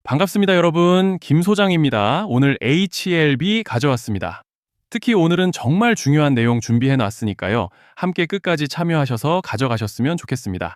반갑습니다, 여러분. 김 소장입니다. 오늘 HLB 가져왔습니다. 특히 오늘은 정말 중요한 내용 준비해 놨으니까요. 함께 끝까지 참여하셔서 가져가셨으면 좋겠습니다.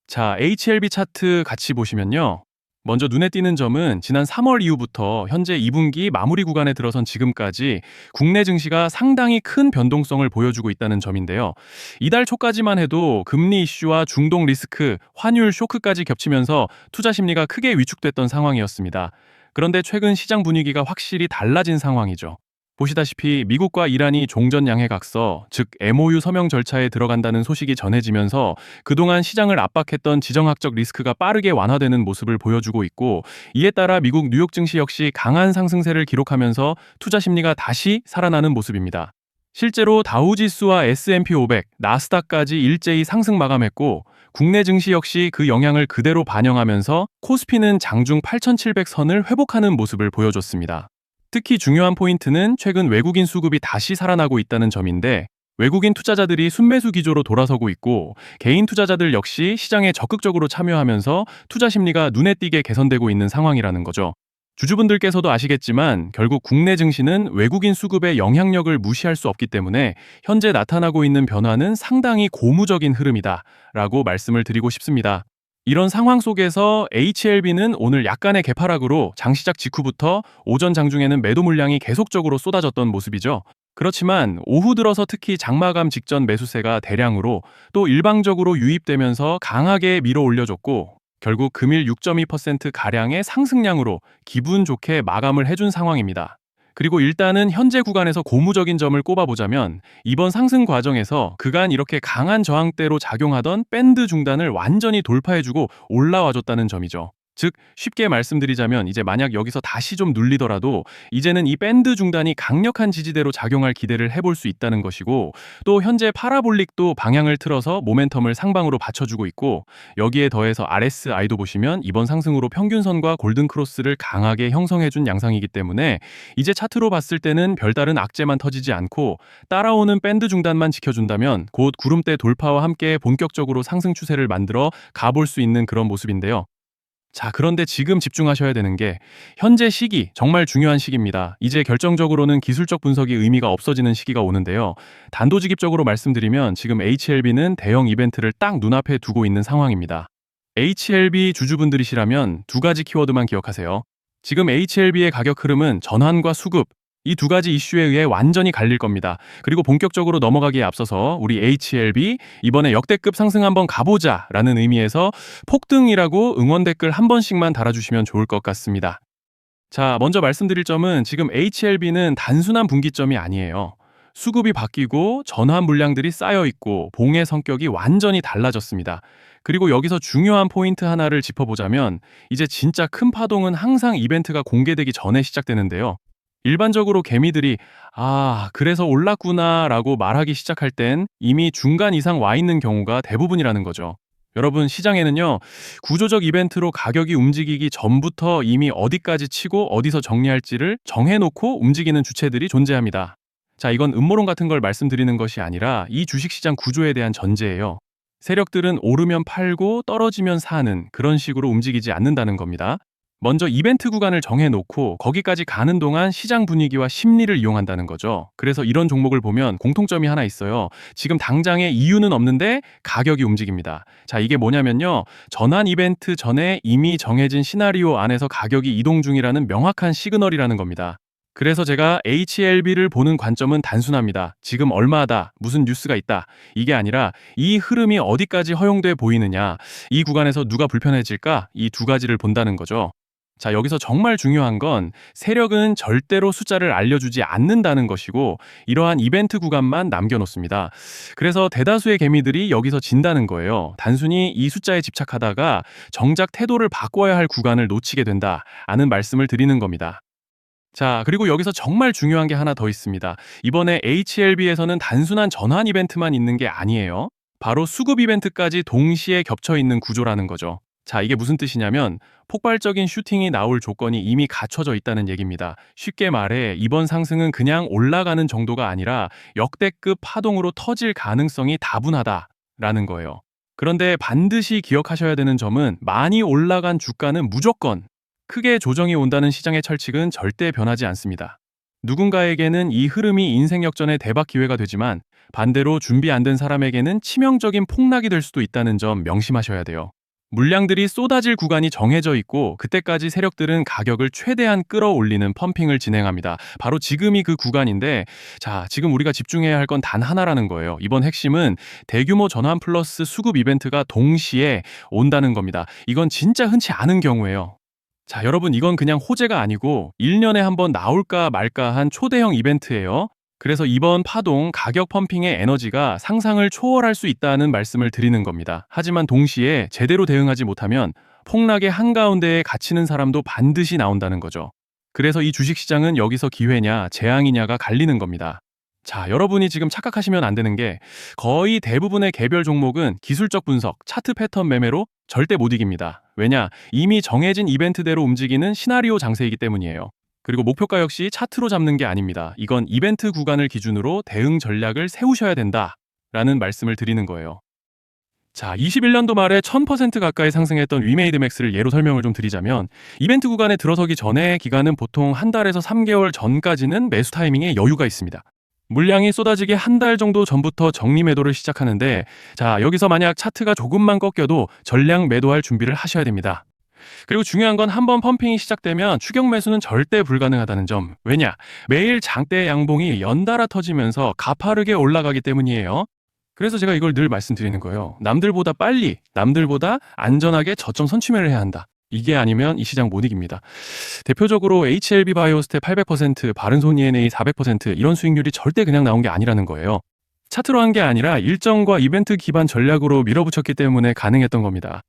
자, HLB 차트 같이 보시면요. 먼저 눈에 띄는 점은 지난 3월 이후부터 현재 2분기 마무리 구간에 들어선 지금까지 국내 증시가 상당히 큰 변동성을 보여주고 있다는 점인데요. 이달 초까지만 해도 금리 이슈와 중동 리스크, 환율 쇼크까지 겹치면서 투자 심리가 크게 위축됐던 상황이었습니다. 그런데 최근 시장 분위기가 확실히 달라진 상황이죠. 보시다시피 미국과 이란이 종전 양해 각서, 즉 MOU 서명 절차에 들어간다는 소식이 전해지면서 그동안 시장을 압박했던 지정학적 리스크가 빠르게 완화되는 모습을 보여주고 있고, 이에 따라 미국 뉴욕 증시 역시 강한 상승세를 기록하면서 투자 심리가 다시 살아나는 모습입니다. 실제로 다우지수와 S&P 500, 나스닥까지 일제히 상승 마감했고, 국내 증시 역시 그 영향을 그대로 반영하면서 코스피는 장중 8,700선을 회복하는 모습을 보여줬습니다. 특히 중요한 포인트는 최근 외국인 수급이 다시 살아나고 있다는 점인데, 외국인 투자자들이 순매수 기조로 돌아서고 있고, 개인 투자자들 역시 시장에 적극적으로 참여하면서 투자 심리가 눈에 띄게 개선되고 있는 상황이라는 거죠. 주주분들께서도 아시겠지만 결국 국내 증시는 외국인 수급의 영향력을 무시할 수 없기 때문에 현재 나타나고 있는 변화는 상당히 고무적인 흐름이다 라고 말씀을 드리고 싶습니다. 이런 상황 속에서 HLB는 오늘 약간의 개파락으로 장시작 직후부터 오전 장중에는 매도 물량이 계속적으로 쏟아졌던 모습이죠. 그렇지만 오후 들어서 특히 장마감 직전 매수세가 대량으로 또 일방적으로 유입되면서 강하게 밀어 올려줬고, 결국 금일 6.2%가량의 상승량으로 기분 좋게 마감을 해준 상황입니다. 그리고 일단은 현재 구간에서 고무적인 점을 꼽아보자면, 이번 상승 과정에서 그간 이렇게 강한 저항대로 작용하던 밴드 중단을 완전히 돌파해주고 올라와줬다는 점이죠. 즉 쉽게 말씀드리자면, 이제 만약 여기서 다시 좀 눌리더라도 이제는 이 밴드 중단이 강력한 지지대로 작용할 기대를 해볼 수 있다는 것이고, 또 현재 파라볼릭도 방향을 틀어서 모멘텀을 상방으로 받쳐주고 있고, 여기에 더해서 RSI도 보시면 이번 상승으로 평균선과 골든크로스를 강하게 형성해준 양상이기 때문에 이제 차트로 봤을 때는 별다른 악재만 터지지 않고 따라오는 밴드 중단만 지켜준다면 곧 구름대 돌파와 함께 본격적으로 상승 추세를 만들어 가볼 수 있는 그런 모습인데요. 자, 그런데 지금 집중하셔야 되는 게 현재 시기, 정말 중요한 시기입니다. 이제 결정적으로는 기술적 분석이 의미가 없어지는 시기가 오는데요. 단도직입적으로 말씀드리면 지금 HLB는 대형 이벤트를 딱 눈앞에 두고 있는 상황입니다. HLB 주주분들이시라면 두 가지 키워드만 기억하세요. 지금 HLB의 가격 흐름은 전환과 수급, 이 두 가지 이슈에 의해 완전히 갈릴 겁니다. 그리고 본격적으로 넘어가기에 앞서서 우리 HLB 이번에 역대급 상승 한번 가보자 라는 의미에서 폭등이라고 응원 댓글 한 번씩만 달아주시면 좋을 것 같습니다. 자, 먼저 말씀드릴 점은 지금 HLB는 단순한 분기점이 아니에요. 수급이 바뀌고 전환 물량들이 쌓여 있고 봉의 성격이 완전히 달라졌습니다. 그리고 여기서 중요한 포인트 하나를 짚어보자면, 이제 진짜 큰 파동은 항상 이벤트가 공개되기 전에 시작되는데요. 일반적으로 개미들이 그래서 올랐구나 라고 말하기 시작할 땐 이미 중간 이상 와 있는 경우가 대부분이라는 거죠. 여러분, 시장에는요, 구조적 이벤트로 가격이 움직이기 전부터 이미 어디까지 치고 어디서 정리할지를 정해놓고 움직이는 주체들이 존재합니다. 자, 이건 음모론 같은 걸 말씀드리는 것이 아니라 이 주식시장 구조에 대한 전제예요. 세력들은 오르면 팔고 떨어지면 사는 그런 식으로 움직이지 않는다는 겁니다. 먼저 이벤트 구간을 정해놓고 거기까지 가는 동안 시장 분위기와 심리를 이용한다는 거죠. 그래서 이런 종목을 보면 공통점이 하나 있어요. 지금 당장에 이유는 없는데 가격이 움직입니다. 자, 이게 뭐냐면요, 전환 이벤트 전에 이미 정해진 시나리오 안에서 가격이 이동 중이라는 명확한 시그널이라는 겁니다. 그래서 제가 HLB를 보는 관점은 단순합니다. 지금 얼마다, 무슨 뉴스가 있다, 이게 아니라 이 흐름이 어디까지 허용돼 보이느냐, 이 구간에서 누가 불편해질까, 이 두 가지를 본다는 거죠. 자, 여기서 정말 중요한 건 세력은 절대로 숫자를 알려주지 않는다는 것이고, 이러한 이벤트 구간만 남겨놓습니다. 그래서 대다수의 개미들이 여기서 진다는 거예요. 단순히 이 숫자에 집착하다가 정작 태도를 바꿔야 할 구간을 놓치게 된다는 말씀을 드리는 겁니다. 자, 그리고 여기서 정말 중요한 게 하나 더 있습니다. 이번에 HLB에서는 단순한 전환 이벤트만 있는 게 아니에요. 바로 수급 이벤트까지 동시에 겹쳐 있는 구조라는 거죠. 자, 이게 무슨 뜻이냐면 폭발적인 슈팅이 나올 조건이 이미 갖춰져 있다는 얘기입니다. 쉽게 말해 이번 상승은 그냥 올라가는 정도가 아니라 역대급 파동으로 터질 가능성이 다분하다라는 거예요. 그런데 반드시 기억하셔야 되는 점은 많이 올라간 주가는 무조건 크게 조정이 온다는 시장의 철칙은 절대 변하지 않습니다. 누군가에게는 이 흐름이 인생 역전의 대박 기회가 되지만 반대로 준비 안 된 사람에게는 치명적인 폭락이 될 수도 있다는 점 명심하셔야 돼요. 물량들이 쏟아질 구간이 정해져 있고 그때까지 세력들은 가격을 최대한 끌어올리는 펌핑을 진행합니다. 바로 지금이 그 구간인데 자, 지금 우리가 집중해야 할 건 단 하나라는 거예요. 이번 핵심은 대규모 전환 플러스 수급 이벤트가 동시에 온다는 겁니다. 이건 진짜 흔치 않은 경우예요. 자, 여러분 이건 그냥 호재가 아니고 1년에 한 번 나올까 말까 한 초대형 이벤트예요. 그래서 이번 파동 가격 펌핑의 에너지가 상상을 초월할 수 있다는 말씀을 드리는 겁니다. 하지만 동시에 제대로 대응하지 못하면 폭락의 한가운데에 갇히는 사람도 반드시 나온다는 거죠. 그래서 이 주식시장은 여기서 기회냐 재앙이냐가 갈리는 겁니다. 자, 여러분이 지금 착각하시면 안 되는 게 거의 대부분의 개별 종목은 기술적 분석, 차트 패턴 매매로 절대 못 이깁니다. 왜냐? 이미 정해진 이벤트대로 움직이는 시나리오 장세이기 때문이에요. 그리고 목표가 역시 차트로 잡는 게 아닙니다. 이건 이벤트 구간을 기준으로 대응 전략을 세우셔야 된다라는 말씀을 드리는 거예요. 자, 21년도 말에 1000% 가까이 상승했던 위메이드맥스를 예로 설명을 좀 드리자면 이벤트 구간에 들어서기 전에 기간은 보통 한 달에서 3개월 전까지는 매수 타이밍에 여유가 있습니다. 물량이 쏟아지기 한 달 정도 전부터 정리 매도를 시작하는데 자, 여기서 만약 차트가 조금만 꺾여도 전량 매도할 준비를 하셔야 됩니다. 그리고 중요한 건 한번 펌핑이 시작되면 추격 매수는 절대 불가능하다는 점. 왜냐? 매일 장대 양봉이 연달아 터지면서 가파르게 올라가기 때문이에요. 그래서 제가 이걸 늘 말씀드리는 거예요. 남들보다 빨리, 남들보다 안전하게 저점 선취매를 해야 한다. 이게 아니면 이 시장 못 이깁니다. 대표적으로 HLB 바이오스텝 800%, 바른손 ENA 400% 이런 수익률이 절대 그냥 나온 게 아니라는 거예요. 차트로 한 게 아니라 일정과 이벤트 기반 전략으로 밀어붙였기 때문에 가능했던 겁니다.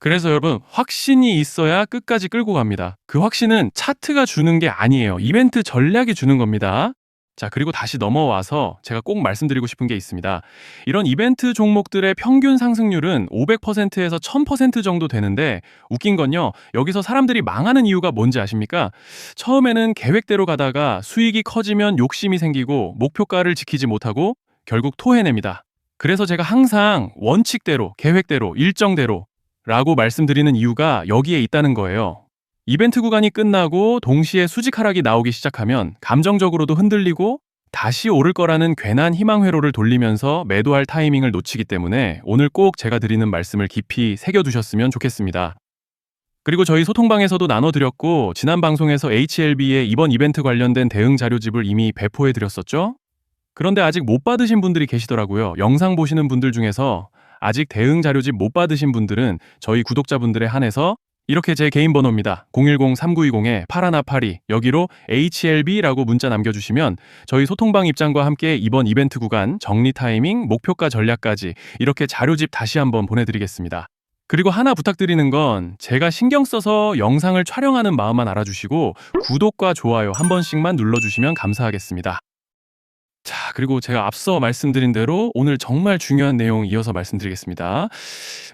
그래서 여러분 확신이 있어야 끝까지 끌고 갑니다. 그 확신은 차트가 주는 게 아니에요. 이벤트 전략이 주는 겁니다. 자, 그리고 다시 넘어와서 제가 꼭 말씀드리고 싶은 게 있습니다. 이런 이벤트 종목들의 평균 상승률은 500%에서 1000% 정도 되는데 웃긴 건요. 여기서 사람들이 망하는 이유가 뭔지 아십니까? 처음에는 계획대로 가다가 수익이 커지면 욕심이 생기고 목표가를 지키지 못하고 결국 토해냅니다. 그래서 제가 항상 원칙대로, 계획대로, 일정대로 라고 말씀드리는 이유가 여기에 있다는 거예요. 이벤트 구간이 끝나고 동시에 수직 하락이 나오기 시작하면 감정적으로도 흔들리고 다시 오를 거라는 괜한 희망 회로를 돌리면서 매도할 타이밍을 놓치기 때문에 오늘 꼭 제가 드리는 말씀을 깊이 새겨두셨으면 좋겠습니다. 그리고 저희 소통방에서도 나눠드렸고 지난 방송에서 HLB의 이번 이벤트 관련된 대응 자료집을 이미 배포해드렸었죠? 그런데 아직 못 받으신 분들이 계시더라고요. 영상 보시는 분들 중에서 아직 대응 자료집 못 받으신 분들은 저희 구독자분들에 한해서 이렇게 제 개인 번호입니다. 010-3920-8182 여기로 HLB라고 문자 남겨주시면 저희 소통방 입장과 함께 이번 이벤트 구간 정리 타이밍, 목표가 전략까지 이렇게 자료집 다시 한번 보내드리겠습니다. 그리고 하나 부탁드리는 건 제가 신경 써서 영상을 촬영하는 마음만 알아주시고 구독과 좋아요 한 번씩만 눌러주시면 감사하겠습니다. 자, 그리고 제가 앞서 말씀드린 대로 오늘 정말 중요한 내용 이어서 말씀드리겠습니다.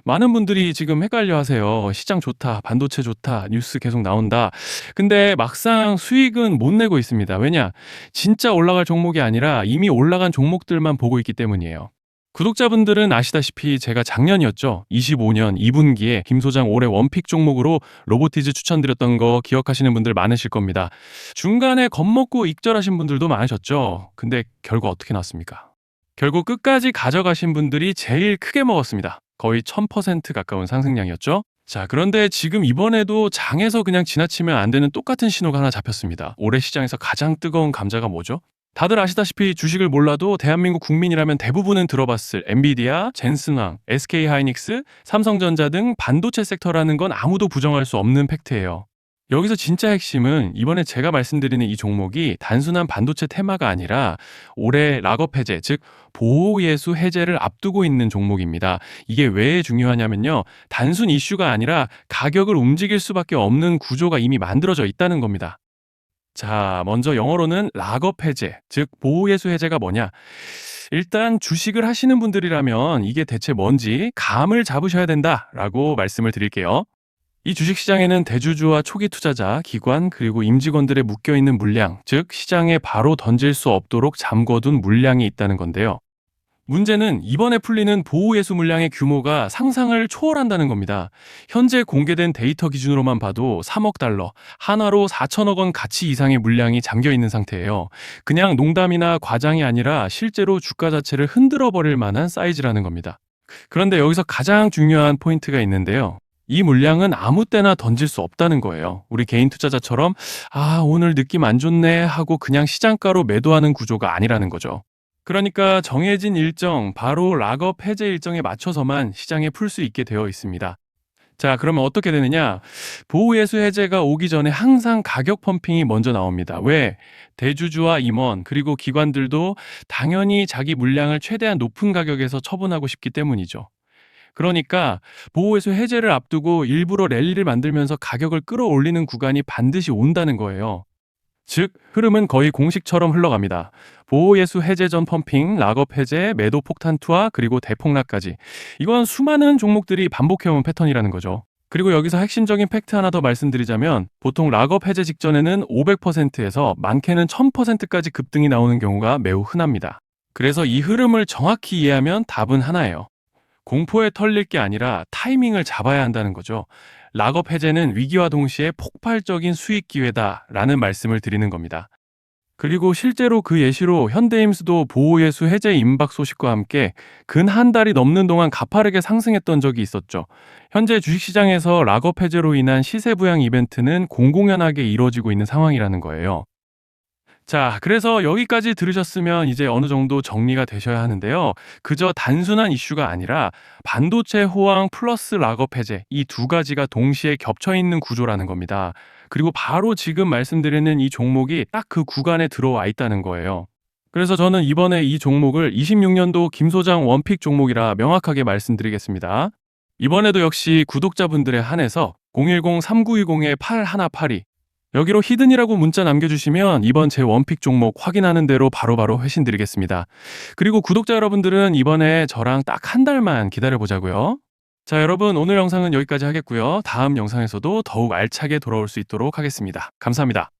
많은 분들이 지금 헷갈려 하세요. 시장 좋다, 반도체 좋다, 뉴스 계속 나온다. 근데 막상 수익은 못 내고 있습니다. 왜냐? 진짜 올라갈 종목이 아니라 이미 올라간 종목들만 보고 있기 때문이에요. 구독자분들은 아시다시피 제가 작년이었죠. 25년 2분기에 김 소장 올해 원픽 종목으로 로보티즈 추천드렸던 거 기억하시는 분들 많으실 겁니다. 중간에 겁먹고 익절하신 분들도 많으셨죠. 근데 결과 어떻게 났습니까? 결국 끝까지 가져가신 분들이 제일 크게 먹었습니다. 거의 1000% 가까운 상승량이었죠. 자, 그런데 지금 이번에도 장에서 그냥 지나치면 안 되는 똑같은 신호가 하나 잡혔습니다. 올해 시장에서 가장 뜨거운 감자가 뭐죠? 다들 아시다시피 주식을 몰라도 대한민국 국민이라면 대부분은 들어봤을 엔비디아, 젠슨왕, SK하이닉스, 삼성전자 등 반도체 섹터라는 건 아무도 부정할 수 없는 팩트예요. 여기서 진짜 핵심은 이번에 제가 말씀드리는 이 종목이 단순한 반도체 테마가 아니라 올해 락업 해제, 즉 보호예수 해제를 앞두고 있는 종목입니다. 이게 왜 중요하냐면요. 단순 이슈가 아니라 가격을 움직일 수밖에 없는 구조가 이미 만들어져 있다는 겁니다. 자, 먼저 영어로는 락업 해제, 즉 보호예수 해제가 뭐냐? 일단 주식을 하시는 분들이라면 이게 대체 뭔지 감을 잡으셔야 된다라고 말씀을 드릴게요. 이 주식시장에는 대주주와 초기 투자자, 기관, 그리고 임직원들의 묶여있는 물량, 즉 시장에 바로 던질 수 없도록 잠궈둔 물량이 있다는 건데요. 문제는 이번에 풀리는 보호예수 물량의 규모가 상상을 초월한다는 겁니다. 현재 공개된 데이터 기준으로만 봐도 3억 달러, 한화로 4천억 원 가치 이상의 물량이 잠겨 있는 상태예요. 그냥 농담이나 과장이 아니라 실제로 주가 자체를 흔들어 버릴 만한 사이즈라는 겁니다. 그런데 여기서 가장 중요한 포인트가 있는데요. 이 물량은 아무 때나 던질 수 없다는 거예요. 우리 개인 투자자처럼 오늘 느낌 안 좋네 하고 그냥 시장가로 매도하는 구조가 아니라는 거죠. 그러니까 정해진 일정, 바로 락업 해제 일정에 맞춰서만 시장에 풀 수 있게 되어 있습니다. 자, 그러면 어떻게 되느냐? 보호예수 해제가 오기 전에 항상 가격 펌핑이 먼저 나옵니다. 왜? 대주주와 임원, 그리고 기관들도 당연히 자기 물량을 최대한 높은 가격에서 처분하고 싶기 때문이죠. 그러니까 보호예수 해제를 앞두고 일부러 랠리를 만들면서 가격을 끌어올리는 구간이 반드시 온다는 거예요. 즉, 흐름은 거의 공식처럼 흘러갑니다. 보호예수 해제 전 펌핑, 락업 해제, 매도 폭탄 투하, 그리고 대폭락까지. 이건 수많은 종목들이 반복해온 패턴이라는 거죠. 그리고 여기서 핵심적인 팩트 하나 더 말씀드리자면 보통 락업 해제 직전에는 500%에서 많게는 1000%까지 급등이 나오는 경우가 매우 흔합니다. 그래서 이 흐름을 정확히 이해하면 답은 하나예요. 공포에 털릴 게 아니라 타이밍을 잡아야 한다는 거죠. 락업 해제는 위기와 동시에 폭발적인 수익 기회다라는 말씀을 드리는 겁니다. 그리고 실제로 그 예시로 현대임수도 보호예수 해제 임박 소식과 함께 근 한 달이 넘는 동안 가파르게 상승했던 적이 있었죠. 현재 주식시장에서 락업 해제로 인한 시세 부양 이벤트는 공공연하게 이루어지고 있는 상황이라는 거예요. 자, 그래서 여기까지 들으셨으면 이제 어느 정도 정리가 되셔야 하는데요. 그저 단순한 이슈가 아니라 반도체 호황 플러스 락업 해제 이 두 가지가 동시에 겹쳐 있는 구조라는 겁니다. 그리고 바로 지금 말씀드리는 이 종목이 딱 그 구간에 들어와 있다는 거예요. 그래서 저는 이번에 이 종목을 26년도 김 소장 원픽 종목이라 명확하게 말씀드리겠습니다. 이번에도 역시 구독자분들에 한해서 010-3920-8182 여기로 히든이라고 문자 남겨주시면 이번 제 원픽 종목 확인하는 대로 바로바로 회신 드리겠습니다. 그리고 구독자 여러분들은 이번에 저랑 딱 한 달만 기다려보자고요. 자, 여러분 오늘 영상은 여기까지 하겠고요. 다음 영상에서도 더욱 알차게 돌아올 수 있도록 하겠습니다. 감사합니다.